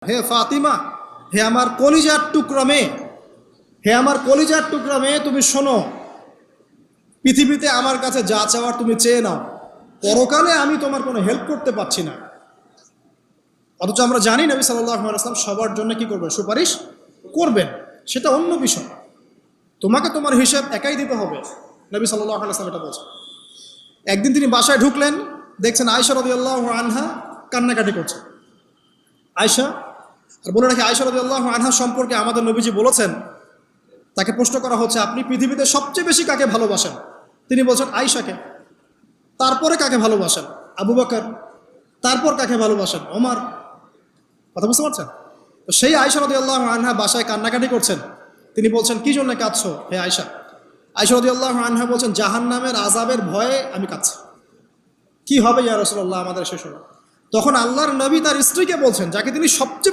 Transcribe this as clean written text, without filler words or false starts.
হে ফাতিমা, হে আমার কলিজার টুকরা মেয়ে, হে আমার কলিজার টুকরা মেয়ে, তুমি শোনো, পৃথিবীতে আমার কাছে যা চাওয়ার তুমি চেয়ে নাও, পরকালে আমি তোমার কোনো হেল্প করতে পারছি না। অথচ আমরা জানি নবী সাল্লাল্লাহু আলাইহি ওয়াসাল্লাম সবার জন্য কি করবেন? সুপারিশ করবেন, সেটা অন্য বিষয়। তোমাকে তোমার হিসাব একাই দিতে হবে, নবী সাল্লাল্লাহু আলাইহি ওয়াসাল্লাম এটা বলছেন। একদিন তিনি বাসায় ঢুকলেন, দেখছেন আয়েশা রাদিয়াল্লাহু আনহা কান্নাকাটি করছে। আয়েশা, আর বলে রাখি, আয়েশা রাদিয়াল্লাহু আনহা সম্পর্কে আমাদের নবীজি বলেছেন, তাকে প্রশ্ন করা হচ্ছে আপনি পৃথিবীতে সবচেয়ে বেশি কাকে ভালোবাসেন? তিনি বলছেন আয়েশাকে। তারপরে কাকে ভালোবাসেন? আবু বকর। তারপর কাকে ভালোবাসেন? ওমর। কথা বুঝতে পারছেন? তো সেই আয়েশা রাদিয়াল্লাহু আনহা বাসায় কান্নাকাটি করছেন। তিনি বলছেন, কি জন্য কাঁদছো হে আয়েশা? আয়েশা রাদিয়াল্লাহু আনহা বলছেন, জাহান্নামের আযাবের ভয়ে আমি কাঁদছি। কি হবে ইয়া রাসূলুল্লাহ আমাদের শেষ হলো? তখন আল্লাহর নবী তার স্ত্রীকে বলছেন, যাকে তিনি সবচেয়ে